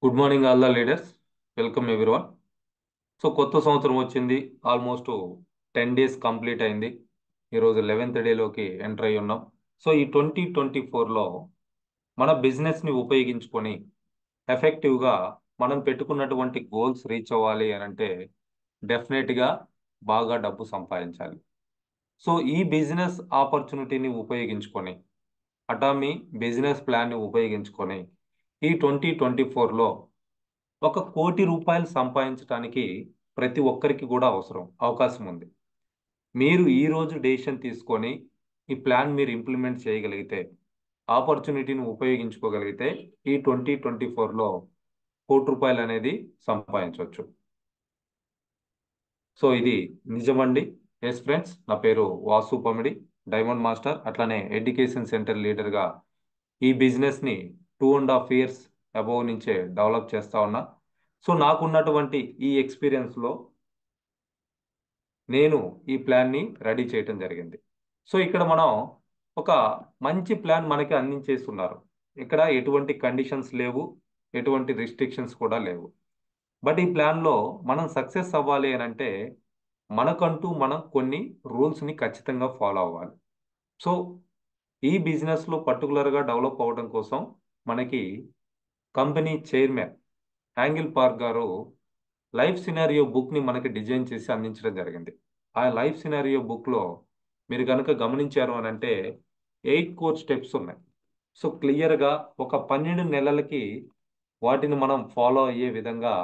Good morning all the leaders. Welcome everyone. So కొత్త సంవత్సరం వచ్చింది. ఆల్మోస్ట్ 10 డేస్ కంప్లీట్ అయింది. ఈరోజు 11th డేలోకి ఎంటర్ అయి ఉన్నాం. సో ఈ 2024లో మన బిజినెస్ని ఉపయోగించుకొని ఎఫెక్టివ్గా మనం పెట్టుకున్నటువంటి గోల్స్ రీచ్ అవ్వాలి అని అంటే డెఫినెట్గా బాగా డబ్బు సంపాదించాలి. సో ఈ బిజినెస్ ఆపర్చునిటీని ఉపయోగించుకొని మీ బిజినెస్ ప్లాన్ని ఉపయోగించుకొని ఈ 2024లో 1 కోటి రూపాయలు సంపాదించడానికి ప్రతి ఒక్కరికి కూడా అవకాశం ఉంది. మీరు ఈ రోజు డెసిషన్ తీసుకొని ఈ ప్లాన్ మీరు ఇంప్లిమెంట్ చేయగలిగితే, ఆపర్చునిటీని ఉపయోగించుకోగలిగితే ఈ 2024లో 1 కోటి రూపాయలు అనేది సంపాదించవచ్చు. సో ఇది నిజమండి. ఎస్ ఫ్రెండ్స్, నా పేరు వాసు పమిడి, డైమండ్ మాస్టర్, అట్లానే ఎడ్యుకేషన్ సెంటర్ లీడర్గా ఈ బిజినెస్ని 2.5 years అబోవ్ నుంచే డెవలప్ చేస్తా ఉన్నా. సో నాకున్నటువంటి ఈ ఎక్స్పీరియన్స్లో నేను ఈ ప్లాన్ని రెడీ చేయటం జరిగింది. సో ఇక్కడ మనం ఒక మంచి ప్లాన్ మనకి అందించేస్తున్నారు. ఇక్కడ ఎటువంటి కండిషన్స్ లేవు, ఎటువంటి రిస్ట్రిక్షన్స్ కూడా లేవు. బట్ ఈ ప్లాన్లో మనం సక్సెస్ అవ్వాలి అని అంటే మనకంటూ మనం కొన్ని రూల్స్ని ఖచ్చితంగా ఫాలో అవ్వాలి. సో ఈ బిజినెస్లో పర్టికులర్గా డెవలప్ అవ్వడం కోసం మనకి కంపెనీ చైర్మన్ యాంగిల్ పార్క్ గారు లైఫ్ సినారియో బుక్ని మనకి డిజైన్ చేసి అందించడం జరిగింది. ఆ లైఫ్ సినారియో బుక్లో మీరు కనుక గమనించారు అని అంటే 8 కోర్ స్టెప్స్ ఉన్నాయి. సో క్లియర్గా ఒక 12 నెలలకి వాటిని మనం ఫాలో అయ్యే విధంగా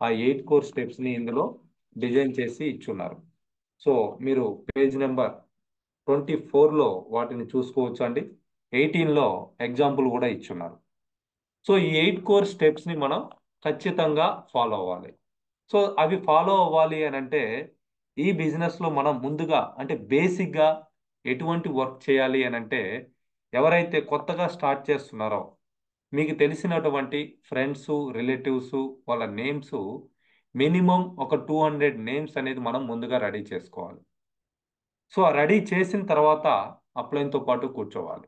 ఆ 8 కోర్ స్టెప్స్ని ఇందులో డిజైన్ చేసి ఇచ్చున్నారు. సో మీరు పేజ్ నెంబర్ 24లో వాటిని చూసుకోవచ్చు అండి. 18లో ఎగ్జాంపుల్ కూడా ఇచ్చున్నారు. సో ఈ 8 కోర్ స్టెప్స్ని మనం ఖచ్చితంగా ఫాలో అవ్వాలి. సో అవి ఫాలో అవ్వాలి అని అంటే ఈ బిజినెస్లో మనం ముందుగా అంటే బేసిక్గా ఎటువంటి వర్క్ చేయాలి అని అంటే ఎవరైతే కొత్తగా స్టార్ట్ చేస్తున్నారో మీకు తెలిసినటువంటి ఫ్రెండ్స్, రిలేటివ్స్ వాళ్ళ నేమ్స్ మినిమం ఒక 200 నేమ్స్ అనేది మనం ముందుగా రెడీ చేసుకోవాలి. సో ఆ రెడీ చేసిన తర్వాత అప్లైన్తో పాటు కూర్చోవాలి.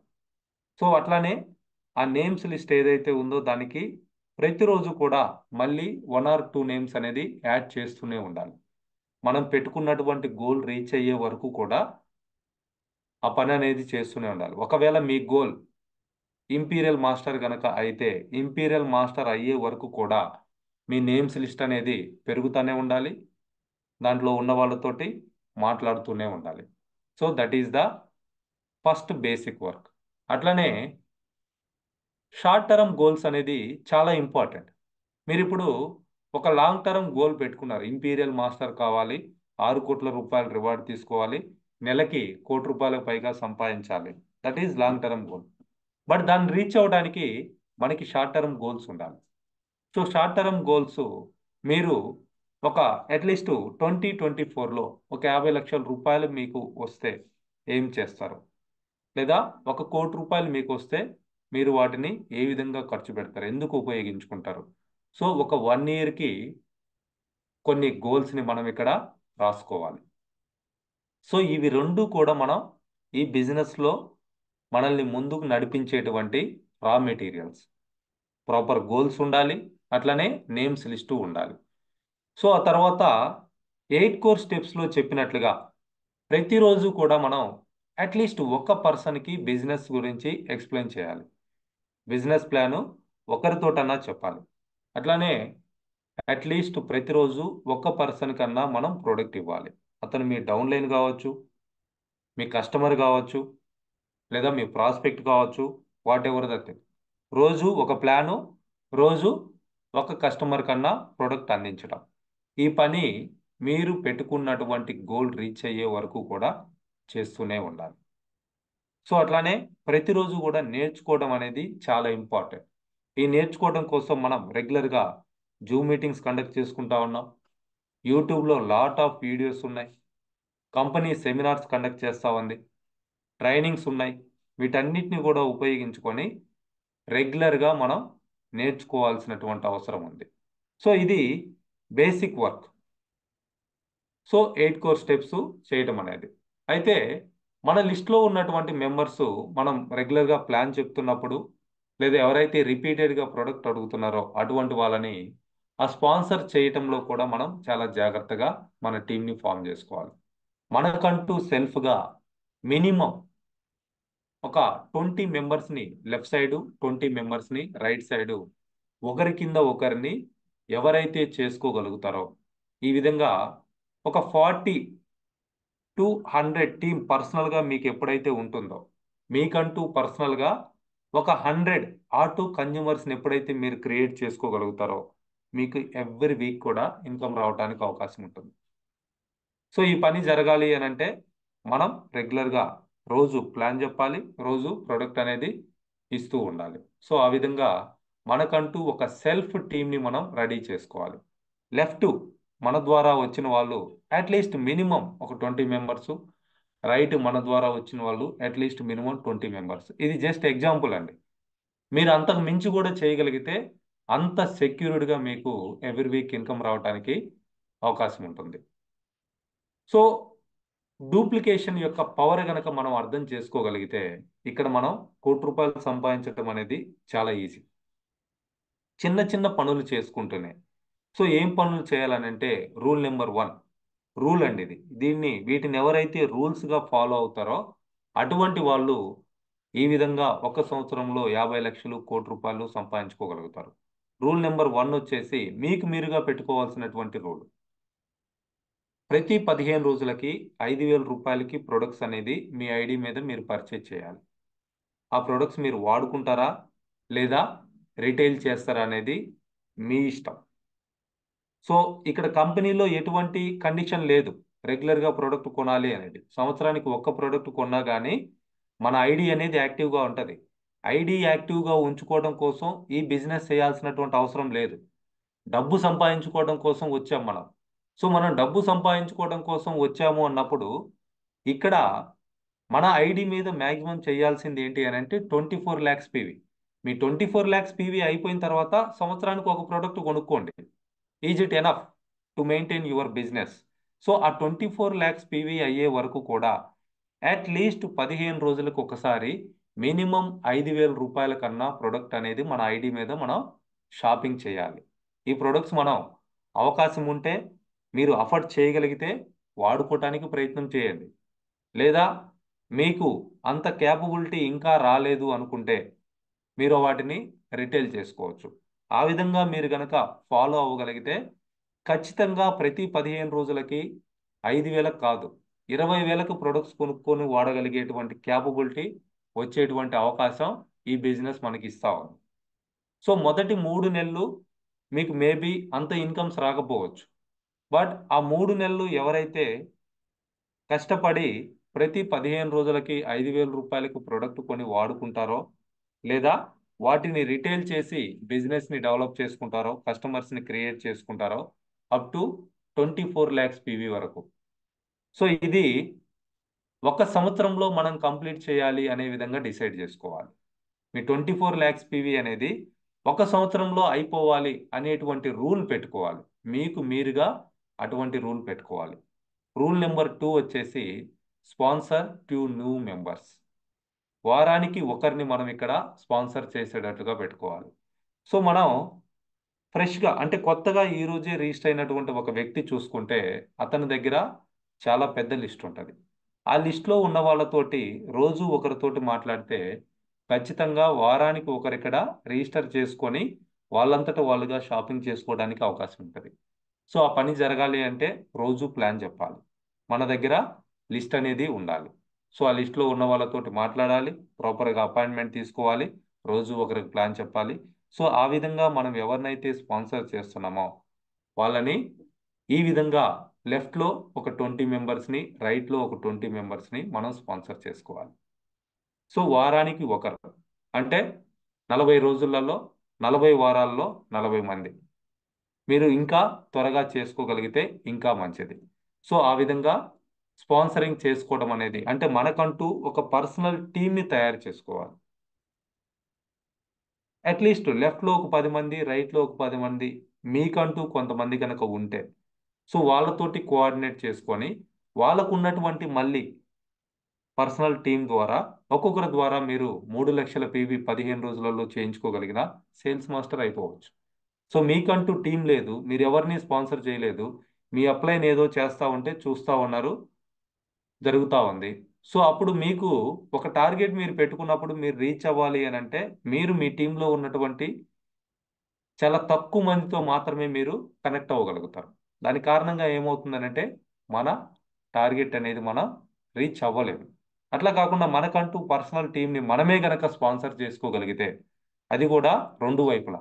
సో అట్లానే ఆ నేమ్స్ లిస్ట్ ఏదైతే ఉందో దానికి ప్రతిరోజు కూడా మళ్ళీ 1 or 2 నేమ్స్ అనేది యాడ్ చేస్తూనే ఉండాలి. మనం పెట్టుకున్నటువంటి గోల్ రీచ్ అయ్యే వరకు కూడా ఆ పని అనేది చేస్తూనే ఉండాలి. ఒకవేళ మీ గోల్ ఇంపీరియల్ మాస్టర్ కనుక అయితే ఇంపీరియల్ మాస్టర్ అయ్యే వరకు కూడా మీ నేమ్స్ లిస్ట్ అనేది పెరుగుతూనే ఉండాలి. దాంట్లో ఉన్న వాళ్ళతోటి మాట్లాడుతూనే ఉండాలి. So that is the first basic work. అట్లనే షార్ట్ టర్మ్ గోల్స్ అనేది చాలా ఇంపార్టెంట్. మీరు ఇప్పుడు ఒక లాంగ్ టర్మ్ గోల్ పెట్టుకున్నారు. ఇంపీరియల్ మాస్టర్ కావాలి, 6 కోట్ల రూపాయలు రివార్డ్ తీసుకోవాలి, నెలకి 1 కోటి రూపాయలకు పైగా సంపాదించాలి. That is long term goal. But దాన్ని రీచ్ అవ్వడానికి మనకి షార్ట్ టర్మ్ గోల్స్ ఉండాలి. సో షార్ట్ టర్మ్ గోల్స్ మీరు ఒక అట్లీస్ట్ 2024లో ఒక 50 లక్షల రూపాయలు మీకు వస్తే ఏం చేస్తారు? లేదా 1 కోటి రూపాయలు మీకు వస్తే మీరు వాటిని ఏ విధంగా ఖర్చు పెడతారు? ఎందుకు ఉపయోగించుకుంటారు? సో ఒక 1 yearకి కొన్ని గోల్స్ని మనం ఇక్కడ రాసుకోవాలి. సో ఇవి రెండు కూడా మనం ఈ బిజినెస్లో మనల్ని ముందుకు నడిపించేటువంటి రా మెటీరియల్స్. ప్రాపర్ గోల్స్ ఉండాలి, అట్లనే నేమ్స్ లిస్టు ఉండాలి. సో ఆ తర్వాత 8 కోర్ స్టెప్స్లో చెప్పినట్లుగా ప్రతిరోజు కూడా మనం అట్లీస్ట్ ఒక పర్సన్కి బిజినెస్ గురించి ఎక్స్ప్లెయిన్ చేయాలి. బిజినెస్ ప్లాను ఒకరితోటన్నా చెప్పాలి. అట్లానే అట్లీస్ట్ ప్రతిరోజు ఒక పర్సన్ కన్నా మనం ప్రోడక్ట్ ఇవ్వాలి. అతను మీ డౌన్లైన్ కావచ్చు, మీ కస్టమర్ కావచ్చు, లేదా మీ ప్రాస్పెక్ట్ కావచ్చు, వాట్ ఎవర్ దట్. రోజు ఒక ప్లాను, రోజు ఒక కస్టమర్ కన్నా ప్రోడక్ట్ అందించడం. ఈ పని మీరు పెట్టుకున్నటువంటి గోల్ రీచ్ అయ్యే వరకు కూడా చేస్తూనే ఉండాలి. సో అట్లానే ప్రతిరోజు కూడా నేర్చుకోవడం అనేది చాలా ఇంపార్టెంట్. ఈ నేర్చుకోవడం కోసం మనం రెగ్యులర్గా జూమ్ మీటింగ్స్ కండక్ట్ చేసుకుంటా ఉన్నాం. యూట్యూబ్లో లాట్ ఆఫ్ వీడియోస్ ఉన్నాయి. కంపెనీ సెమినార్స్ కండక్ట్ చేస్తూ ఉంది. ట్రైనింగ్స్ ఉన్నాయి. వీటన్నిటిని కూడా ఉపయోగించుకొని రెగ్యులర్గా మనం నేర్చుకోవాల్సినటువంటి అవసరం ఉంది. సో ఇది basic work. So 8 core steps చేయటం అనేది. అయితే మన లిస్ట్లో ఉన్నటువంటి మెంబర్స్ మనం రెగ్యులర్గా ప్లాన్ చెప్తున్నప్పుడు లేదా ఎవరైతే రిపీటెడ్గా ప్రొడక్ట్ అడుగుతున్నారో అటువంటి వాళ్ళని ఆ స్పాన్సర్ చేయటంలో కూడా మనం చాలా జాగ్రత్తగా మన టీంని ఫామ్ చేసుకోవాలి. మనకంటూ సెల్ఫ్గా మినిమం ఒక 20 మెంబర్స్ని లెఫ్ట్ సైడు, 20 మెంబర్స్ని రైట్ సైడు, ఒకరి కింద ఒకరిని ఎవరైతే చేసుకోగలుగుతారో ఈ విధంగా ఒక 40 టు 100 టీం పర్సనల్గా మీకు ఎప్పుడైతే ఉంటుందో, మీకంటూ పర్సనల్గా ఒక 100 ఆటో కన్జ్యూమర్స్ని ఎప్పుడైతే మీరు క్రియేట్ చేసుకోగలుగుతారో మీకు ఎవ్రీ వీక్ కూడా ఇన్కమ్ రావడానికి అవకాశం ఉంటుంది. సో ఈ పని జరగాలి అని అంటే మనం రెగ్యులర్గా రోజు ప్లాన్ చెప్పాలి, రోజు ప్రొడక్ట్ అనేది ఇస్తూ ఉండాలి. సో ఆ విధంగా మనకంటూ ఒక సెల్ఫ్ టీమ్ని మనం రెడీ చేసుకోవాలి. లెఫ్ట్ మన ద్వారా వచ్చిన వాళ్ళు అట్లీస్ట్ మినిమం ఒక 20 మెంబర్స్, రైట్ మన ద్వారా వచ్చిన వాళ్ళు అట్లీస్ట్ మినిమం 20 మెంబర్స్. ఇది జస్ట్ ఎగ్జాంపుల్ అండి. మీరు అంతకు మించి కూడా చేయగలిగితే అంత సెక్యూర్డ్గా మీకు ఎవ్రీ వీక్ ఇన్కమ్ రావడానికి అవకాశం ఉంటుంది. సో డూప్లికేషన్ యొక్క పవర్ గనక మనం అర్థం చేసుకోగలిగితే ఇక్కడ మనం ₹1,00,00,000 సంపాదించడం అనేది చాలా ఈజీ. చిన్న చిన్న పనులు చేసుకుంటూనే. సో ఏం పనులు చేయాలనంటే రూల్ నెంబర్ 1 రూల్ అండి ఇది. వీటిని ఎవరైతే రూల్స్‌గా ఫాలో అవుతారో అటువంటి వాళ్ళు ఈ విధంగా ఒక సంవత్సరంలో 50,00,000 ₹1,00,00,000 సంపాదించుకోగలుగుతారు. రూల్ నెంబర్ 1 వచ్చేసి మీకు మీరుగా పెట్టుకోవాల్సినటువంటి రూల్. ప్రతి 15 రోజులకి ₹5,000కి ప్రొడక్ట్స్ అనేది మీ ఐడి మీద మీరు పర్చేజ్ చేయాలి. ఆ ప్రొడక్ట్స్ మీరు వాడుకుంటారా? లేదా రిటైల్ చేస్తారా అనేది మీ ఇష్టం. సో ఇక్కడ కంపెనీలో ఎటువంటి కండిషన్ లేదు. రెగ్యులర్‌గా ప్రొడక్ట్ కొనాలి అనేది. సంవత్సరానికి ఒక్క ప్రొడక్ట్ కొన్నా గానీ మన ఐడి అనేది యాక్టివ్‌గా ఉంటది. ఐడి యాక్టివ్‌గా ఉంచుకోవడం కోసం ఈ బిజినెస్ చేయాల్సినటువంటి అవసరం లేదు. డబ్బు సంపాదించుకోవడం కోసం వచ్చాం మనం. సో మనం డబ్బు సంపాదించుకోవడం కోసం వచ్చాము అన్నప్పుడు ఇక్కడ మన ఐడి మీద మాక్సిమం చేయాల్సింది ఏంటి అని అంటే 24 లాక్స్ పీవీ. మీ 24 లాక్స్ పీవీ అయిపోయిన తర్వాత సంవత్సరానికి ఒక ప్రొడక్ట్ కొనుక్కోండి. Is it enough to maintain your business? So ఆ 24 లాక్స్ పీవీ అయ్యే వరకు కూడా అట్లీస్ట్ 15 రోజులకు ఒకసారి మినిమం ₹5,000 కన్నా ప్రొడక్ట్ అనేది మన ఐడి మీద మనం షాపింగ్ చేయాలి. ఈ ప్రొడక్ట్స్ మనం అవకాశం ఉంటే మీరు అఫోర్డ్ చేయగలిగితే వాడుకోవటానికి ప్రయత్నం చేయండి. లేదా మీకు అంత క్యాపబిలిటీ ఇంకా రాలేదు అనుకుంటే మీరు వాటిని రిటైల్ చేసుకోవచ్చు. ఆ విధంగా మీరు గనక ఫాలో అవ్వగలిగితే ఖచ్చితంగా ప్రతి 15 రోజులకి 5,000కి కాదు 20,000కు ప్రొడక్ట్స్ కొనుక్కొని వాడగలిగేటువంటి క్యాపబిలిటీ వచ్చేటువంటి అవకాశం ఈ బిజినెస్ మనకి ఇస్తా ఉంది. సో మొదటి 3 నెలలు మీకు మేబీ అంత ఇన్కమ్స్ రాకపోవచ్చు. బట్ ఆ 3 నెలలు ఎవరైతే కష్టపడి ప్రతి 15 రోజులకి ₹5,000కు ప్రొడక్ట్ కొని వాడుకుంటారో, లేదా వాటిని రిటైల్ చేసి బిజినెస్‌ని డెవలప్ చేసుకుంటారో, కస్టమర్స్‌ని క్రియేట్ చేసుకుంటారో, అప్ టు 24 లాక్స్ పీవీ వరకు. సో ఇది ఒక సంవత్సరంలో మనం కంప్లీట్ చేయాలి అనే విధంగా డిసైడ్ చేసుకోవాలి. మీ 24 లాక్స్ పీవీ అనేది ఒక సంవత్సరంలో అయిపోవాలి అనేటువంటి రూల్ పెట్టుకోవాలి. మీకు మీరుగా అటువంటి రూల్ పెట్టుకోవాలి. రూల్ నెంబర్ 2 వచ్చేసి స్పాన్సర్ టు న్యూ మెంబర్స్. వారానికి ఒకరిని మనం ఇక్కడ స్పాన్సర్ చేసేటట్టుగా పెట్టుకోవాలి. సో మనం ఫ్రెష్‌గా అంటే కొత్తగా ఈ రోజే రిజిస్టర్ అయినటువంటి ఒక వ్యక్తి చూసుకుంటే అతని దగ్గర చాలా పెద్ద లిస్ట్ ఉంటది. ఆ లిస్ట్‌లో ఉన్న వాళ్ళతోటి రోజు ఒకరితోటి మాట్లాడితే ఖచ్చితంగా వారానికి ఒకరిక్కడ రిజిస్టర్ చేసుకొని వాళ్ళంతట వాళ్ళుగా షాపింగ్ చేసుకోవడానికి అవకాశం ఉంటది. సో ఆ పని జరగాలి అంటే రోజు ప్లాన్ చెప్పాలి. మన దగ్గర లిస్ట్ అనేది ఉండాలి. సో ఆ లిస్ట్‌లో ఉన్న వాళ్ళతోటి మాట్లాడాలి. ప్రాపర్‌గా అపాయింట్మెంట్ తీసుకోవాలి. రోజు ఒకరికి ప్లాన్ చెప్పాలి. సో ఆ విధంగా మనం ఎవరినైతే స్పాన్సర్ చేస్తున్నామో వాళ్ళని ఈ విధంగా లెఫ్ట్‌లో ఒక 20 మెంబర్స్‌ని, రైట్‌లో ఒక 20 మెంబర్స్‌ని మనం స్పాన్సర్ చేసుకోవాలి. సో వారానికి ఒకరు. అంటే 40 రోజులలో 40 వారాల్లో 40 మంది. మీరు ఇంకా త్వరగా చేసుకోగలిగితే ఇంకా మంచిది. సో ఆ విధంగా స్పాన్సరింగ్ చేసుకోవడం అనేది అంటే మనకంటూ ఒక పర్సనల్ టీమ్‌ని తయారు చేసుకోవాలి. అట్లీస్ట్ లెఫ్ట్‌లో ఒక 10 మంది, రైట్‌లో ఒక 10 మంది మీకంటూ కొంతమంది గనక ఉంటే, సో వాళ్ళతోటి కోఆర్డినేట్ చేసుకొని వాళ్ళకున్నటువంటి మళ్ళీ పర్సనల్ టీం ద్వారా ఒక్కొక్కరి ద్వారా మీరు 3 లక్షల పీవీ 15 రోజులలో చేయించుకోగలిగిన సేల్స్ మాస్టర్ అయిపోవచ్చు. సో మీకంటూ టీం లేదు, మీరు ఎవరిని స్పాన్సర్ చేయలేదు, మీ అప్లైన్ ఏదో చేస్తా ఉంటే చూస్తా ఉన్నారు, జరుగుతూ ఉంది. సో అప్పుడు మీకు ఒక టార్గెట్ మీరు పెట్టుకున్నప్పుడు మీరు రీచ్ అవ్వాలి అని అంటే మీరు మీ టీంలో ఉన్నటువంటి చాలా తక్కువ మందితో మాత్రమే మీరు కనెక్ట్ అవ్వగలుగుతారు. దాని కారణంగా ఏమవుతుందనంటే మన టార్గెట్ అనేది మనం రీచ్ అవ్వలేము. అట్లా కాకుండా మనకంటూ పర్సనల్ టీంని మనమే గనక స్పాన్సర్ చేసుకోగలిగితే, అది కూడా రెండు వైపులా.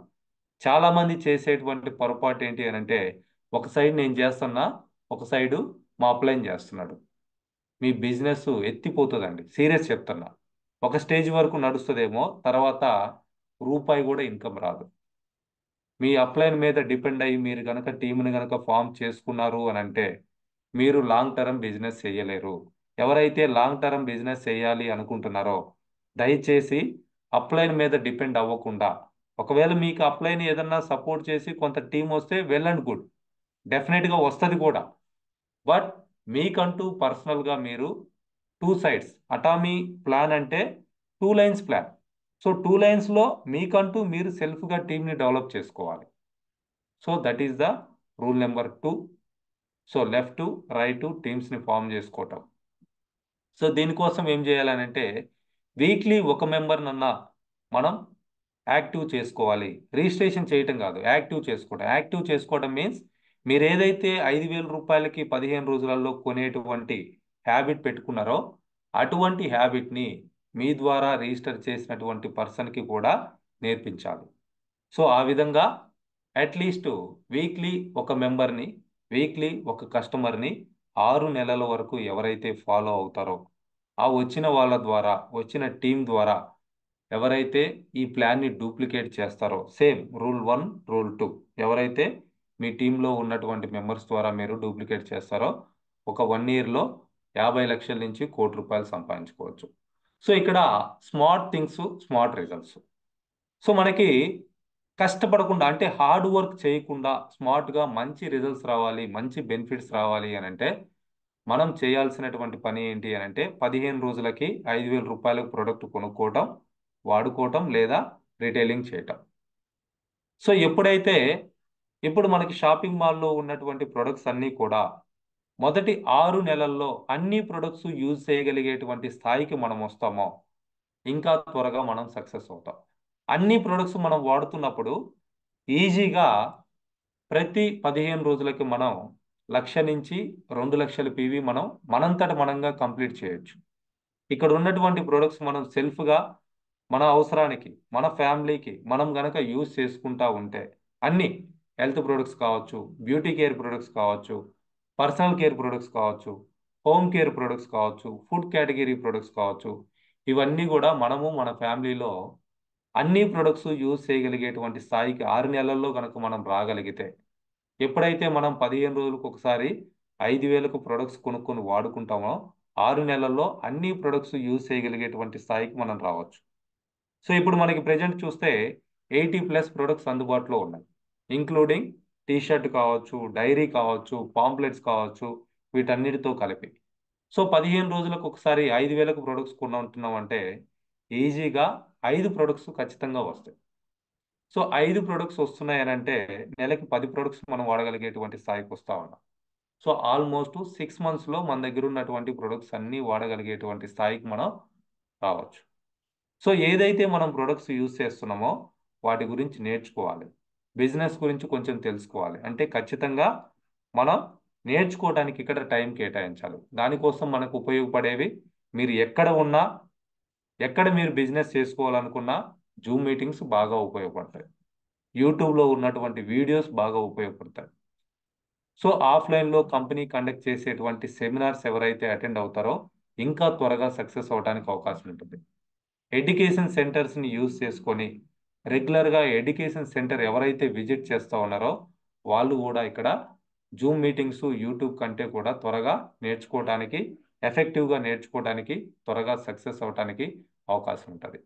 చాలా మంది చేసేటువంటి పొరపాటు ఏంటి అని అంటే, ఒక సైడ్ నేను చేస్తున్నా, ఒక సైడు మా అప్లైన్ చేస్తున్నాడు. మీ బిజినెస్ ఎత్తిపోతుందండి, సీరియస్ చెప్తున్నా. ఒక స్టేజ్ వరకు నడుస్తుందేమో, తర్వాత రూపాయి కూడా ఇన్కమ్ రాదు. మీ అప్లైన్ మీద డిపెండ్ అయ్యి మీరు కనుక టీంని కనుక ఫామ్ చేసుకున్నారు అని అంటే మీరు లాంగ్ టర్మ్ బిజినెస్ చేయలేరు. ఎవరైతే లాంగ్ టర్మ్ బిజినెస్ చేయాలి అనుకుంటున్నారో దయచేసి అప్లైన్ మీద డిపెండ్ అవ్వకుండా, ఒకవేళ మీకు అప్లైన్ ఏదన్నా సపోర్ట్ చేసి కొంత టీం వస్తే వెల్ అండ్ గుడ్, డెఫినెట్గా వస్తుంది కూడా. బట్ మీకంటూ పర్సనల్గా మీరు టూ సైడ్స్ అటామీ ప్లాన్ అంటే 2 లైన్స్ ప్లాన్. సో 2 లైన్స్లో మీకంటూ మీరు సెల్ఫ్గా టీంని డెవలప్ చేసుకోవాలి. So that is the rule number 2. So left right టీమ్స్ని ఫామ్ చేసుకోవటం. సో దీనికోసం ఏం చేయాలనంటే వీక్లీ ఒక మెంబర్నన్నా మనం యాక్టివ్ చేసుకోవాలి. రిజిస్ట్రేషన్ చేయటం కాదు, యాక్టివ్ చేసుకోవడం. యాక్టివ్ చేసుకోవడం మీన్స్ మీరు ఏదైతే 5,000 రూపాయలకి 15 రోజులలో కొనేటువంటి హ్యాబిట్ పెట్టుకున్నారో అటువంటి హ్యాబిట్ని మీ ద్వారా రిజిస్టర్ చేసినటువంటి పర్సన్కి కూడా నేర్పించాలి. సో ఆ విధంగా అట్లీస్ట్ వీక్లీ ఒక మెంబర్ని, వీక్లీ ఒక కస్టమర్ని 6 నెలల వరకు ఎవరైతే ఫాలో అవుతారో ఆ వచ్చిన వాళ్ళ ద్వారా, వచ్చిన టీం ద్వారా ఎవరైతే ఈ ప్లాన్ని డూప్లికేట్ చేస్తారో, సేమ్ రూల్ 1 రూల్ 2 ఎవరైతే మీ టీంలో ఉన్నటువంటి మెంబర్స్ ద్వారా మీరు డూప్లికేట్ చేస్తారో ఒక 1 ఇయర్లో 50 లక్షల నుంచి 1,00,00,000 రూపాయలు సంపాదించుకోవచ్చు. సో ఇక్కడ smart things, smart results. So మనకి కష్టపడకుండా అంటే హార్డ్ వర్క్ చేయకుండా స్మార్ట్గా మంచి రిజల్ట్స్ రావాలి, మంచి బెనిఫిట్స్ రావాలి అని అంటే మనం చేయాల్సినటువంటి పని ఏంటి అని అంటే 15 రోజులకి 5,000 రూపాయలకు ప్రోడక్ట్ కొనుక్కోవటం, వాడుకోవటం లేదా రిటైలింగ్ చేయటం. సో ఎప్పుడైతే ఇప్పుడు మనకి షాపింగ్ మాల్లో ఉన్నటువంటి ప్రొడక్ట్స్ అన్నీ కూడా మొదటి 6 నెలల్లో అన్ని ప్రొడక్ట్స్ యూజ్ చేయగలిగేటువంటి స్థాయికి మనం వస్తామో ఇంకా త్వరగా మనం సక్సెస్ అవుతాం. అన్ని ప్రొడక్ట్స్ మనం వాడుతున్నప్పుడు ఈజీగా ప్రతి 15 రోజులకి మనం 1,00,000 నుంచి 2 లక్షల పీవీ మనంతట మనంగా కంప్లీట్ చేయొచ్చు. ఇక్కడ ఉన్నటువంటి ప్రొడక్ట్స్ మనం సెల్ఫ్గా మన అవసరానికి, మన ఫ్యామిలీకి మనం గనక యూజ్ చేసుకుంటా ఉంటే అన్ని హెల్త్ ప్రొడక్ట్స్ కావచ్చు, బ్యూటీ కేర్ ప్రొడక్ట్స్ కావచ్చు, పర్సనల్ కేర్ ప్రొడక్ట్స్ కావచ్చు, హోమ్ కేర్ ప్రొడక్ట్స్ కావచ్చు, ఫుడ్ కేటగిరీ ప్రొడక్ట్స్ కావచ్చు, ఇవన్నీ కూడా మనము మన ఫ్యామిలీలో అన్ని ప్రొడక్ట్స్ యూజ్ చేయగలిగేటువంటి స్థాయికి 6 నెలల్లో కనుక మనం రాగలిగితే, ఎప్పుడైతే మనం 15 రోజులకు ఒకసారి 5,000కు ప్రొడక్ట్స్ కొనుక్కొని వాడుకుంటామో 6 నెలల్లో అన్ని ప్రొడక్ట్స్ యూజ్ చేయగలిగేటువంటి స్థాయికి మనం రావచ్చు. సో ఇప్పుడు మనకి ప్రెజెంట్ చూస్తే 80+ ప్రొడక్ట్స్ అందుబాటులో ఉన్నాయి, ఇంక్లూడింగ్ టీషర్ట్ కావచ్చు, డైరీ కావచ్చు, పాంప్లెట్స్ కావచ్చు, వీటన్నిటితో కలిపి. సో 15 రోజులకు ఒకసారి 5,000కు ప్రొడక్ట్స్ కొంటున్నాం అంటే ఈజీగా 5 ప్రొడక్ట్స్ ఖచ్చితంగా వస్తాయి. సో 5 ప్రొడక్ట్స్ వస్తున్నాయని అంటే నెలకి 10 ప్రొడక్ట్స్ మనం వాడగలిగేటువంటి స్థాయికి వస్తా ఉన్నాం. సో ఆల్మోస్ట్ 6 మంత్స్లో మన దగ్గర ఉన్నటువంటి ప్రొడక్ట్స్ అన్నీ వాడగలిగేటువంటి స్థాయికి మనం రావచ్చు. సో ఏదైతే మనం ప్రొడక్ట్స్ యూజ్ చేస్తున్నామో వాటి గురించి నేర్చుకోవాలి, బిజినెస్ గురించి కొంచెం తెలుసుకోవాలి. అంటే ఖచ్చితంగా మనం నేర్చుకోవడానికి ఇక్కడ టైం కేటాయించాలి. దానికోసం మనకు ఉపయోగపడేవి మీరు ఎక్కడ ఉన్నా, ఎక్కడ మీరు బిజినెస్ చేసుకోవాలనుకున్నా జూమ్ మీటింగ్స్ బాగా ఉపయోగపడతాయి. యూట్యూబ్లో ఉన్నటువంటి వీడియోస్ బాగా ఉపయోగపడతాయి. సో ఆఫ్లైన్లో కంపెనీ కండక్ట్ చేసేటువంటి సెమినార్స్ ఎవరైతే అటెండ్ అవుతారో ఇంకా త్వరగా సక్సెస్ అవడానికి అవకాశం ఉంటుంది. ఎడ్యుకేషన్ సెంటర్స్ని యూజ్ చేసుకొని రెగ్యులర్గా ఎడ్యుకేషన్ సెంటర్ ఎవరైతే విజిట్ చేస్తూ ఉన్నారో వాళ్ళు కూడా ఇక్కడ జూమ్ మీటింగ్స్, యూట్యూబ్ కంటే కూడా త్వరగా నేర్చుకోవడానికి, ఎఫెక్టివ్గా నేర్చుకోవడానికి, త్వరగా సక్సెస్ అవడానికి అవకాశం ఉంటుంది.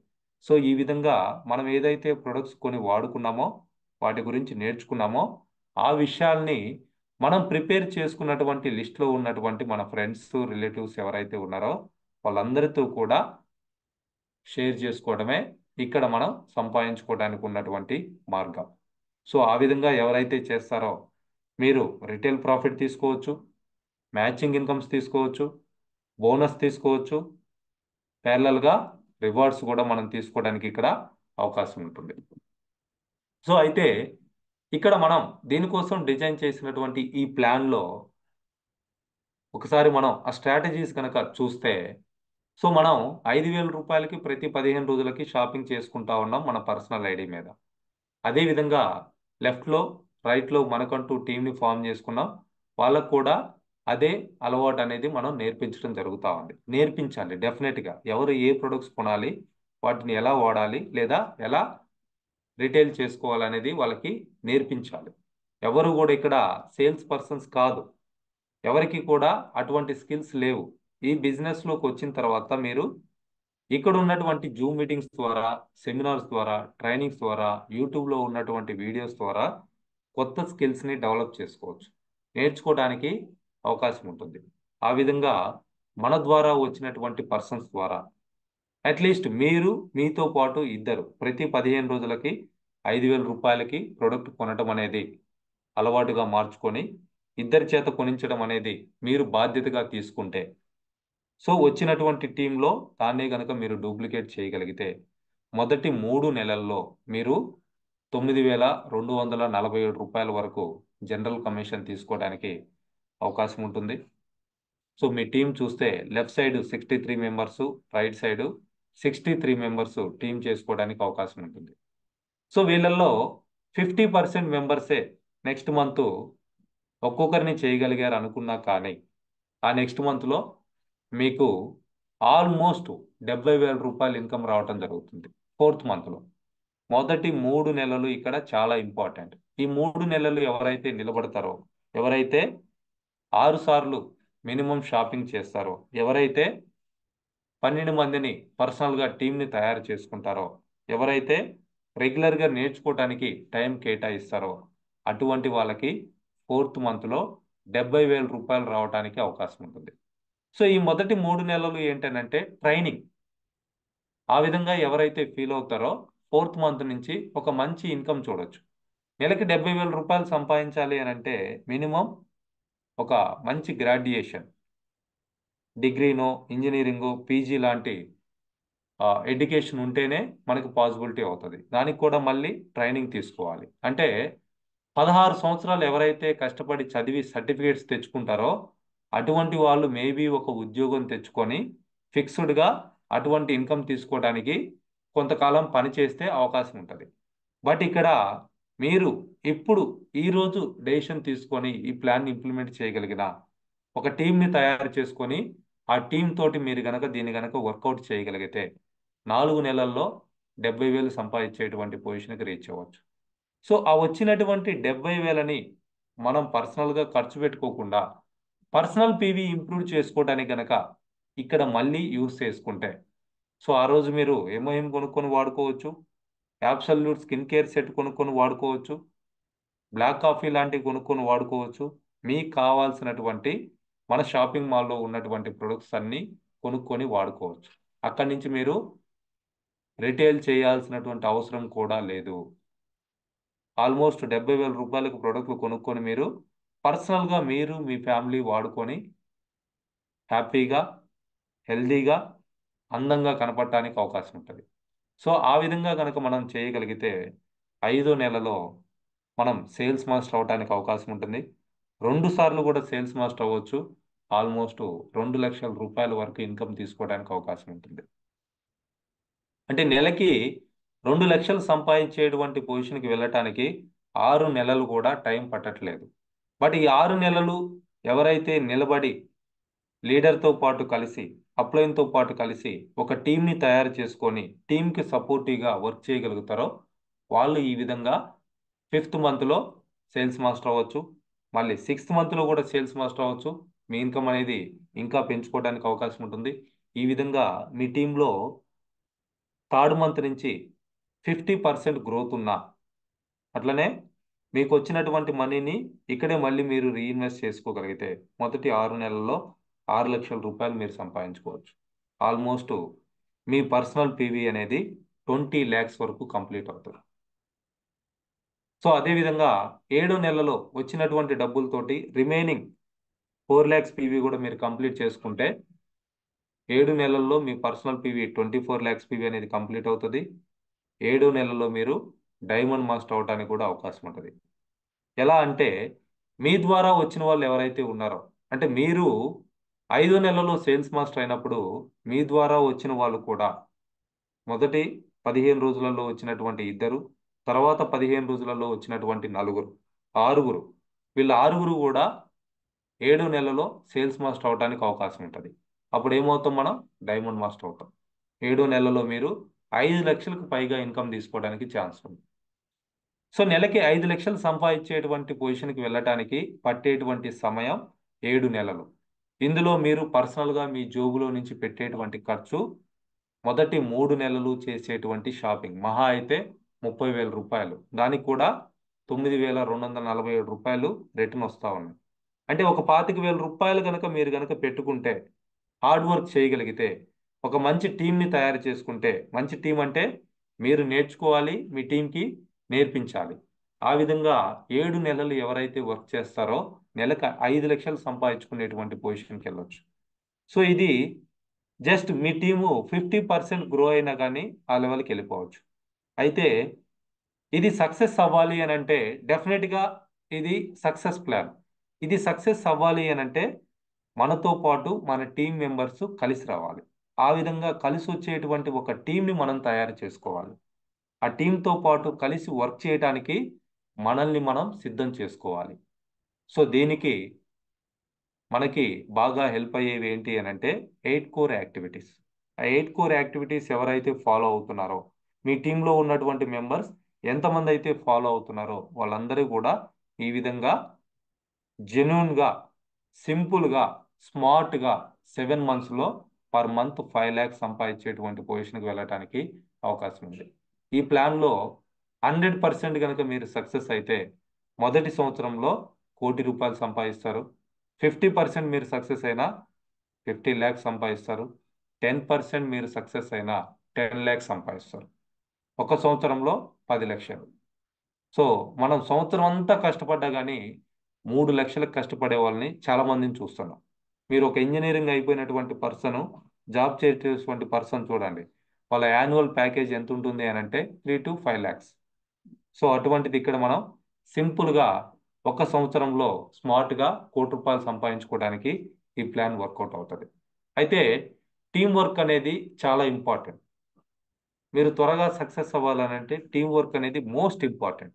సో ఈ విధంగా మనం ఏదైతే ప్రొడక్ట్స్ కొని వాడుకున్నామో వాటి గురించి నేర్చుకున్నామో ఆ విషయాల్ని మనం ప్రిపేర్ చేసుకున్నటువంటి లిస్ట్లో ఉన్నటువంటి మన ఫ్రెండ్స్, రిలేటివ్స్ ఎవరైతే ఉన్నారో వాళ్ళందరితో కూడా షేర్ చేసుకోవడమే ఇక్కడ మనం సంపాదించుకోవడానికి ఉన్నటువంటి మార్గం. సో ఆ విధంగా ఎవరైతే చేస్తారో మీరు రిటైల్ ప్రాఫిట్ తీసుకోవచ్చు, మ్యాచింగ్ ఇన్కమ్స్ తీసుకోవచ్చు, బోనస్ తీసుకోవచ్చు, ప్యారలల్గా రివార్డ్స్ కూడా మనం తీసుకోవడానికి ఇక్కడ అవకాశం ఉంటుంది. సో అయితే ఇక్కడ మనం దీనికోసం డిజైన్ చేసినటువంటి ఈ ప్లాన్లో ఒకసారి మనం ఆ స్ట్రాటజీస్ కనుక చూస్తే, సో మనం 5,000 రూపాయలకి ప్రతి 15 రోజులకి షాపింగ్ చేసుకుంటా ఉన్నాం మన పర్సనల్ ఐడి మీద. అదేవిధంగా లెఫ్ట్లో రైట్లో మనకంటూ టీంని ఫామ్ చేసుకున్నాం. వాళ్ళకు కూడా అదే అలవాటు అనేది మనం నేర్పించడం జరుగుతూ ఉంది. నేర్పించాలి డెఫినెట్గా. ఎవరు ఏ ప్రొడక్ట్స్ కొనాలి, వాటిని ఎలా వాడాలి, లేదా ఎలా రిటైల్ చేసుకోవాలనేది వాళ్ళకి నేర్పించాలి. ఎవరు కూడా ఇక్కడ సేల్స్ పర్సన్స్ కాదు, ఎవరికి కూడా అటువంటి స్కిల్స్ లేవు. ఈ బిజినెస్లోకి వచ్చిన తర్వాత మీరు ఇక్కడ ఉన్నటువంటి జూమ్ మీటింగ్స్ ద్వారా, సెమినార్స్ ద్వారా, ట్రైనింగ్స్ ద్వారా, యూట్యూబ్లో ఉన్నటువంటి వీడియోస్ ద్వారా కొత్త స్కిల్స్ని డెవలప్ చేసుకోవచ్చు, నేర్చుకోవడానికి అవకాశం ఉంటుంది. ఆ విధంగా మన ద్వారా వచ్చినటువంటి పర్సన్స్ ద్వారా అట్లీస్ట్ మీరు మీతో పాటు ఇద్దరు ప్రతి 15 రోజులకి 5,000 రూపాయలకి ప్రొడక్ట్ కొనడం అనేది అలవాటుగా మార్చుకొని ఇద్దరి చేత కొనించడం అనేది మీరు బాధ్యతగా తీసుకుంటే, సో వచ్చినటువంటి టీంలో దాన్నే కనుక మీరు డూప్లికేట్ చేయగలిగితే మొదటి 3 నెలల్లో మీరు 9,247 వరకు జనరల్ కమిషన్ తీసుకోవడానికి అవకాశం ఉంటుంది. సో మీ టీం చూస్తే left side 63 members, right side 63 members team చేసుకోవడానికి అవకాశం ఉంటుంది. సో వీళ్ళల్లో 50% మెంబర్సే నెక్స్ట్ మంత్ ఒక్కొక్కరిని చేయగలిగారు అనుకున్నా కానీ ఆ నెక్స్ట్ మంత్లో మీకు ఆల్మోస్ట్ 70,000 రూపాయలు ఇన్కమ్ రావటం జరుగుతుంది 4th మంత్లో. మొదటి 3 నెలలు ఇక్కడ చాలా ఇంపార్టెంట్. ఈ 3 నెలలు ఎవరైతే నిలబడతారో, ఎవరైతే 6 సార్లు మినిమం షాపింగ్ చేస్తారో, ఎవరైతే 12 మందిని పర్సనల్గా టీంని తయారు చేసుకుంటారో, ఎవరైతే రెగ్యులర్గా నేర్చుకోవటానికి టైం కేటాయిస్తారో అటువంటి వాళ్ళకి 4th మంత్లో 70,000 రూపాయలు రావడానికి అవకాశం ఉంటుంది. సో ఈ మొదటి 3 నెలలు ఏంటంటే ట్రైనింగ్. ఆ విధంగా ఎవరైతే ఫీల్ అవుతారో 4th మంత్ నుంచి ఒక మంచి ఇన్కమ్ చూడొచ్చు. నెలకి 70,000 రూపాయలు సంపాదించాలి అని అంటే మినిమం ఒక మంచి గ్రాడ్యుయేషన్, డిగ్రీనో, ఇంజనీరింగో, పీజీ లాంటి ఎడ్యుకేషన్ ఉంటేనే మనకు పాసిబిలిటీ అవుతుంది. దానికి కూడా మళ్ళీ ట్రైనింగ్ తీసుకోవాలి. అంటే 16 సంవత్సరాలు ఎవరైతే కష్టపడి చదివి సర్టిఫికేట్స్ తెచ్చుకుంటారో అటువంటి వాళ్ళు మేబీ ఒక ఉద్యోగం తెచ్చుకొని ఫిక్స్డ్గా అటువంటి ఇన్కమ్ తీసుకోవడానికి కొంతకాలం పని చేస్తే అవకాశం ఉంటుంది. బట్ ఇక్కడ మీరు ఇప్పుడు ఈరోజు డెసిషన్ తీసుకొని ఈ ప్లాన్ని ఇంప్లిమెంట్ చేయగలిగిన ఒక టీంని తయారు చేసుకొని ఆ టీం తోటి మీరు గనక దీన్ని గనక వర్కౌట్ చేయగలిగితే 4 నెలల్లో 70,000 సంపాదించేటువంటి పొజిషన్కి రీచ్ అవ్వచ్చు. సో ఆ వచ్చినటువంటి 70,000ని మనం పర్సనల్గా ఖర్చు పెట్టుకోకుండా పర్సనల్ పీవీ ఇంప్రూవ్ చేసుకోవడానికి గనక ఇక్కడ మళ్ళీ యూస్ చేసుకుంటే, సో ఆ రోజు మీరు ఏమో కొనుక్కొని వాడుకోవచ్చు, యాబ్సల్యూట్ స్కిన్ కేర్ సెట్ కొనుక్కొని వాడుకోవచ్చు, బ్లాక్ కాఫీ లాంటివి కొనుక్కొని వాడుకోవచ్చు. మీకు కావాల్సినటువంటి మన షాపింగ్ మాల్లో ఉన్నటువంటి ప్రొడక్ట్స్ అన్నీ కొనుక్కొని వాడుకోవచ్చు. అక్కడి నుంచి మీరు రిటైల్ చేయాల్సినటువంటి అవసరం కూడా లేదు. ఆల్మోస్ట్ 70,000 రూపాయలకు ప్రొడక్ట్లు కొనుక్కొని మీరు పర్సనల్గా మీరు మీ ఫ్యామిలీ వాడుకొని హ్యాపీగా, హెల్దీగా, అందంగా కనపడటానికి అవకాశం ఉంటుంది. సో ఆ విధంగా కనుక మనం చేయగలిగితే 5వ నెలలో మనం సేల్స్ మాస్టర్ అవడానికి అవకాశం ఉంటుంది. 2 సార్లు కూడా సేల్స్ మాస్టర్ అవ్వచ్చు. ఆల్మోస్ట్ 2,00,000 రూపాయల వరకు ఇన్కమ్ తీసుకోవడానికి అవకాశం ఉంటుంది. అంటే నెలకి 2,00,000 సంపాదించేటువంటి పొజిషన్కి వెళ్ళటానికి 6 నెలలు కూడా టైం పట్టట్లేదు. బట్ ఈ 6 నెలలు ఎవరైతే నిలబడి లీడర్తో పాటు కలిసి, అప్లైన్తో పాటు కలిసి ఒక టీంని తయారు చేసుకొని టీంకి సపోర్టివ్గా వర్క్ చేయగలుగుతారో వాళ్ళు ఈ విధంగా 5th మంత్లో సేల్స్ మాస్టర్ అవ్వచ్చు. మళ్ళీ 6th మంత్లో కూడా సేల్స్ మాస్టర్ అవ్వచ్చు. మీ ఇన్కమ్ అనేది ఇంకా పెంచుకోవడానికి అవకాశం ఉంటుంది. ఈ విధంగా మీ టీంలో 3rd మంత్ నుంచి 50% గ్రోత్ ఉన్నా, అట్లనే మీకు వచ్చినటువంటి మనీని ఇక్కడే మళ్ళీ మీరు రీఇన్వెస్ట్ చేసుకోగలిగితే మొదటి 6 నెలల్లో 6,00,000 రూపాయలు మీరు సంపాదించుకోవచ్చు. ఆల్మోస్ట్ మీ పర్సనల్ పీవీ అనేది 20 lakhs వరకు కంప్లీట్ అవుతుంది. సో అదేవిధంగా 7 నెలలో వచ్చినటువంటి డబ్బులతోటి రిమైనింగ్ 4 lakhs పీవీ కూడా మీరు కంప్లీట్ చేసుకుంటే 7 నెలల్లో మీ పర్సనల్ పీవీ 24 lakhs పీవీ అనేది కంప్లీట్ అవుతుంది. 7 నెలల్లో మీరు డైమండ్ మాస్టర్ అవడానికి కూడా అవకాశం ఉంటుంది. ఎలా అంటే మీ ద్వారా వచ్చిన వాళ్ళు ఎవరైతే ఉన్నారో, అంటే మీరు 5 నెలల్లో సేల్స్ మాస్టర్ అయినప్పుడు మీ ద్వారా వచ్చిన వాళ్ళు కూడా మొదటి 15 రోజులలో వచ్చినటువంటి 2, తర్వాత 15 రోజులలో వచ్చినటువంటి 4, 6, వీళ్ళ 6 కూడా 7 నెలలో సేల్స్ మాస్టర్ అవడానికి అవకాశం ఉంటుంది. అప్పుడు ఏమవుతాం, మనం డైమండ్ మాస్టర్ అవుతాం. 7 నెలల్లో మీరు 5 లక్షలకు పైగా ఇన్కమ్ తీసుకోవడానికి ఛాన్స్ ఉంది. సో నెలకి 5 లక్షలు సంపాదించేటువంటి పొజిషన్కి వెళ్ళటానికి పట్టేటువంటి సమయం 7 నెలలు. ఇందులో మీరు పర్సనల్గా మీ జోబులో నుంచి పెట్టేటువంటి ఖర్చు మొదటి 3 నెలలు చేసేటువంటి షాపింగ్ మహా అయితే 30,000 రూపాయలు. దానికి కూడా 9,247 రూపాయలు రిటర్న్ వస్తూ ఉన్నాయి. అంటే ఒక 25,000 రూపాయలు కనుక మీరు కనుక పెట్టుకుంటే, హార్డ్ వర్క్ చేయగలిగితే, ఒక మంచి టీంని తయారు చేసుకుంటే, మంచి టీం అంటే మీరు నేర్చుకోవాలి, మీ టీంకి నేర్పించాలి. ఆ విధంగా 7 నెలలు ఎవరైతే వర్క్ చేస్తారో నెలకు 5 లక్షలు సంపాదించుకునేటువంటి పొజిషన్కి వెళ్ళొచ్చు. సో ఇది జస్ట్ మీ టీము 50% గ్రో అయినా కానీ ఆ లెవెల్కి వెళ్ళిపోవచ్చు. అయితే ఇది సక్సెస్ అవ్వాలి అని అంటే డెఫినెట్గా ఇది సక్సెస్ ప్లాన్. ఇది సక్సెస్ అవ్వాలి అని అంటే మనతో పాటు మన టీం మెంబర్స్ కలిసి రావాలి. ఆ విధంగా కలిసి వచ్చేటువంటి ఒక టీంని మనం తయారు చేసుకోవాలి. ఆ టీంతో పాటు కలిసి వర్క్ చేయడానికి మనల్ని మనం సిద్ధం చేసుకోవాలి. సో దీనికి మనకి బాగా హెల్ప్ అయ్యేవి ఏంటి అని అంటే 8 కోర్ యాక్టివిటీస్. ఆ 8 కోర్ యాక్టివిటీస్ ఎవరైతే ఫాలో అవుతున్నారో, మీ టీంలో ఉన్నటువంటి మెంబర్స్ ఎంతమంది అయితే ఫాలో అవుతున్నారో వాళ్ళందరూ కూడా ఈ విధంగా జెన్యూన్గా, సింపుల్గా, స్మార్ట్గా 7 monthsలో పర్ మంత్ 5 lakhs సంపాదించేటువంటి పొజిషన్కి వెళ్ళడానికి అవకాశం ఉంది. ఈ ప్లాన్లో 100% కనుక మీరు సక్సెస్ అయితే మొదటి సంవత్సరంలో 1,00,00,000 రూపాయలు సంపాదిస్తారు. 50% మీరు సక్సెస్ అయినా 50 lakhs సంపాదిస్తారు. 10% మీరు సక్సెస్ అయినా 10 lakhs సంపాదిస్తారు. ఒక సంవత్సరంలో 10 లక్షలు. సో మనం సంవత్సరం అంతా కష్టపడ్డా కానీ 3 లక్షలకు కష్టపడే వాళ్ళని చాలా మందిని చూస్తున్నాం. మీరు ఒక ఇంజనీరింగ్ అయిపోయినటువంటి పర్సన్, జాబ్ చేసేటువంటి పర్సన్ చూడండి, వాళ్ళ యాన్యువల్ ప్యాకేజ్ ఎంత ఉంటుంది అని అంటే 3 to 5 lakhs. సో అటువంటిది ఇక్కడ మనం సింపుల్గా ఒక సంవత్సరంలో స్మార్ట్గా 1,00,00,000 రూపాయలు సంపాదించుకోవడానికి ఈ ప్లాన్ వర్కౌట్ అవుతుంది. అయితే టీం వర్క్ అనేది చాలా ఇంపార్టెంట్. మీరు త్వరగా సక్సెస్ అవ్వాలనంటే టీం వర్క్ అనేది most important.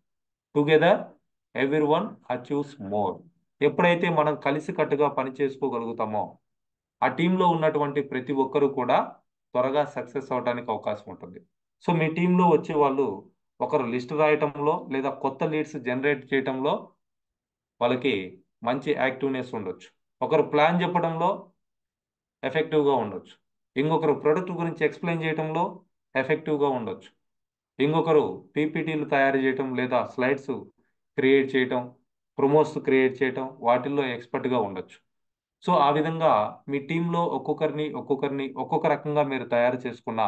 Together every one achieves more. ఎప్పుడైతే మనం కలిసికట్టుగా పని చేసుకోగలుగుతామో ఆ టీంలో ఉన్నటువంటి ప్రతి ఒక్కరూ కూడా త్వరగా సక్సెస్ అవడానికి అవకాశం ఉంటుంది. సో మీ టీంలో వచ్చే వాళ్ళు ఒకరు లిస్ట్ రాయటంలో లేదా కొత్త లీడ్స్ జనరేట్ చేయటంలో వాళ్ళకి మంచి యాక్టివ్నెస్ ఉండొచ్చు. ఒకరు ప్లాన్ చెప్పడంలో ఎఫెక్టివ్గా ఉండొచ్చు. ఇంకొకరు ప్రొడక్ట్ గురించి ఎక్స్ప్లెయిన్ చేయడంలో ఎఫెక్టివ్గా ఉండొచ్చు. ఇంకొకరు పీపీటీలు తయారు చేయటం లేదా స్లైడ్స్ క్రియేట్ చేయటం, ప్రొమోస్ క్రియేట్ చేయటం వాటిల్లో ఎక్స్పర్ట్గా ఉండొచ్చు. సో ఆ విధంగా మీ టీంలో ఒక్కొక్కరిని ఒక్కొక్క రకంగా మీరు తయారు చేసుకున్న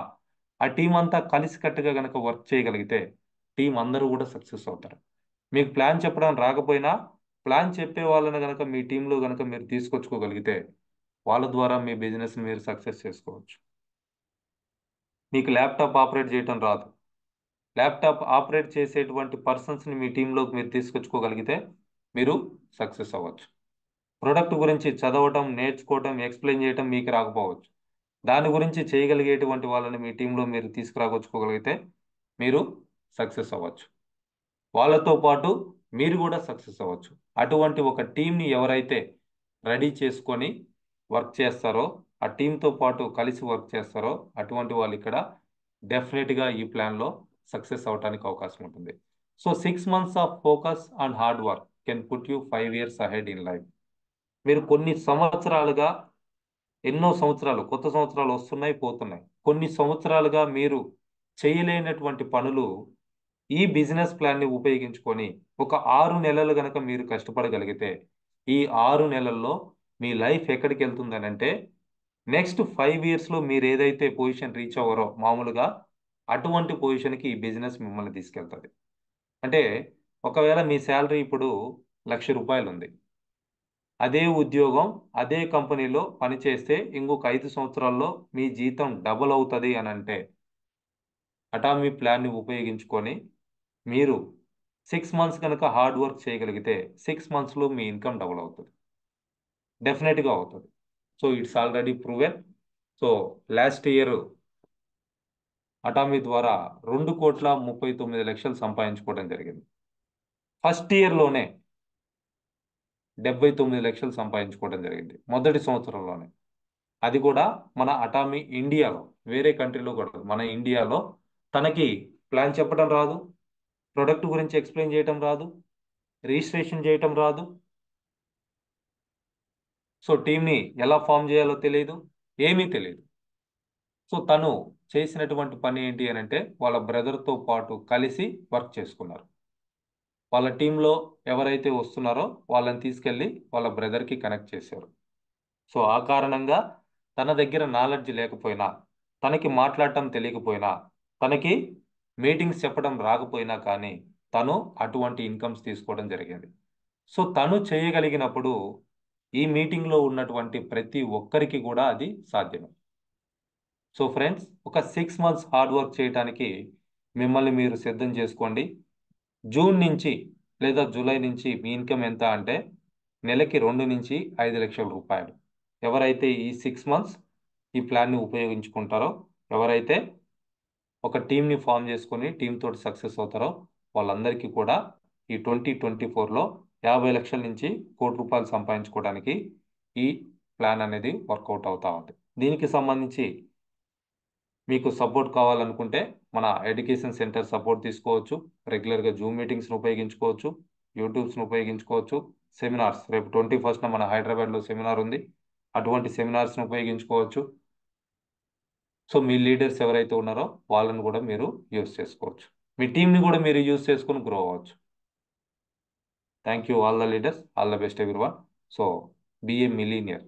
ఆ టీం అంతా కలిసికట్టుగా కనుక వర్క్ చేయగలిగితే టీం అందరూ కూడా సక్సెస్ అవుతారు. మీకు ప్లాన్ చెప్పడం రాకపోయినా ప్లాన్ చెప్పే వాళ్ళని కనుక మీ టీంలో కనుక మీరు తీసుకొచ్చుకోగలిగితే వాళ్ళ ద్వారా మీ బిజినెస్ని మీరు సక్సెస్ చేసుకోవచ్చు. మీకు ల్యాప్టాప్ ఆపరేట్ చేయటం రాదు, ల్యాప్టాప్ ఆపరేట్ చేసేటువంటి పర్సన్స్ని మీ టీంలోకి మీరు తీసుకొచ్చుకోగలిగితే మీరు సక్సెస్ అవ్వచ్చు. ప్రొడక్ట్ గురించి చదవటం, నేర్చుకోవటం, ఎక్స్ప్లెయిన్ చేయటం మీకు రాకపోవచ్చు. దాని గురించి చేయగలిగేటువంటి వాళ్ళని మీ టీంలో మీరు తీసుకురాగొచ్చుకోగలిగితే మీరు సక్సెస్ అవ్వచ్చు. వాళ్ళతో పాటు మీరు కూడా సక్సెస్ అవ్వచ్చు. అటువంటి ఒక టీంని ఎవరైతే రెడీ చేసుకొని వర్క్ చేస్తారో, ఆ టీంతో పాటు కలిసి వర్క్ చేస్తారో అటువంటి వాళ్ళు ఇక్కడ డెఫినెట్గా ఈ ప్లాన్లో సక్సెస్ అవడానికి అవకాశం ఉంటుంది. So 6 months of focus and hard work can put you 5 years ahead in life. మీరు కొన్ని సంవత్సరాలుగా, ఎన్నో సంవత్సరాలు, కొత్త సంవత్సరాలు వస్తున్నాయి పోతున్నాయి, కొన్ని సంవత్సరాలుగా మీరు చేయలేనటువంటి పనులు ఈ బిజినెస్ ప్లాన్ని ఉపయోగించుకొని ఒక 6 నెలలు గనక మీరు కష్టపడగలిగితే ఈ 6 నెలల్లో మీ లైఫ్ ఎక్కడికి వెళ్తుందనంటే నెక్స్ట్ 5 ఇయర్స్లో మీరు ఏదైతే పొజిషన్ రీచ్ అవ్వరో మామూలుగా, అటువంటి పొజిషన్కి ఈ బిజినెస్ మిమ్మల్ని తీసుకెళ్తుంది. అంటే ఒకవేళ మీ శాలరీ ఇప్పుడు ₹1,00,000 ఉంది. అదే ఉద్యోగం అదే కంపెనీలో పనిచేస్తే ఇంకొక 5 సంవత్సరాల్లో మీ జీతం డబుల్ అవుతుంది అని అంటే, అటామీ ప్లాన్ని ఉపయోగించుకొని మీరు 6 మంత్స్ కనుక హార్డ్ వర్క్ చేయగలిగితే 6 మంత్స్లో మీ ఇన్కమ్ డబుల్ అవుతుంది. డెఫినెట్గా అవుతుంది. So it's already proven. So last year Atomy ద్వారా 2,39,00,000 సంపాదించుకోవడం జరిగింది. ఫస్ట్ ఇయర్లోనే 79,00,000 సంపాదించుకోవడం జరిగింది, మొదటి సంవత్సరంలోనే. అది కూడా మన అటామీ ఇండియాలో, వేరే కంట్రీలో కూడా మన ఇండియాలో. తనకి ప్లాన్ చెప్పడం రాదు, ప్రొడక్ట్ గురించి ఎక్స్ప్లెయిన్ చేయటం రాదు, రిజిస్ట్రేషన్ చేయటం రాదు. సో టీంని ఎలా ఫామ్ చేయాలో తెలియదు, ఏమీ తెలియదు. సో తను చేసినటువంటి పని ఏంటి అని అంటే, వాళ్ళ బ్రదర్తో పాటు కలిసి వర్క్ చేసుకున్నారు. వాళ్ళ టీంలో ఎవరైతే వస్తున్నారో వాళ్ళని తీసుకెళ్ళి వాళ్ళ బ్రదర్కి కనెక్ట్ చేశారు. సో ఆ కారణంగా తన దగ్గర నాలెడ్జ్ లేకపోయినా, తనకి మాట్లాడటం తెలియకపోయినా, తనకి మీటింగ్స్ చెప్పడం రాకపోయినా కానీ తను అటువంటి ఇన్కమ్స్ తీసుకోవడం జరిగింది. సో తను చేయగలిగినప్పుడు ఈ మీటింగ్లో ఉన్నటువంటి ప్రతి ఒక్కరికి కూడా అది సాధ్యమే. సో ఫ్రెండ్స్, ఒక 6 మంత్స్ హార్డ్ వర్క్ చేయడానికి మిమ్మల్ని మీరు సిద్ధం చేసుకోండి. జూన్ నుంచి లేదా జూలై నుంచి మీ ఇన్కమ్ ఎంత అంటే నెలకి 2 నుంచి 5 లక్షల రూపాయలు. ఎవరైతే ఈ 6 మంత్స్ ఈ ప్లాన్ని ఉపయోగించుకుంటారో, ఎవరైతే ఒక టీంని ఫామ్ చేసుకొని టీమ్ తోటి సక్సెస్ అవుతారో వాళ్ళందరికీ కూడా ఈ 2024లో 50 లక్షల నుంచి ₹1,00,00,000 సంపాదించుకోవడానికి ఈ ప్లాన్ అనేది వర్కౌట్ అవుతా ఉంది. దీనికి సంబంధించి మీకు సపోర్ట్ కావాలనుకుంటే మన ఎడ్యుకేషన్ సెంటర్ సపోర్ట్ తీసుకోవచ్చు. రెగ్యులర్గా జూమ్ మీటింగ్స్ని ఉపయోగించుకోవచ్చు, యూట్యూబ్స్ని ఉపయోగించుకోవచ్చు. సెమినార్స్ రేపు 21న మన హైదరాబాద్లో సెమినార్ ఉంది, అటువంటి సెమినార్స్ని ఉపయోగించుకోవచ్చు. సో మీ లీడర్స్ ఎవరైతే ఉన్నారో వాళ్ళని కూడా మీరు యూస్ చేసుకోవచ్చు. మీ టీంని కూడా మీరు యూస్ చేసుకొని గ్రో అవ్వచ్చు. Thank you all the leaders, all the best everyone. So be a millionaire.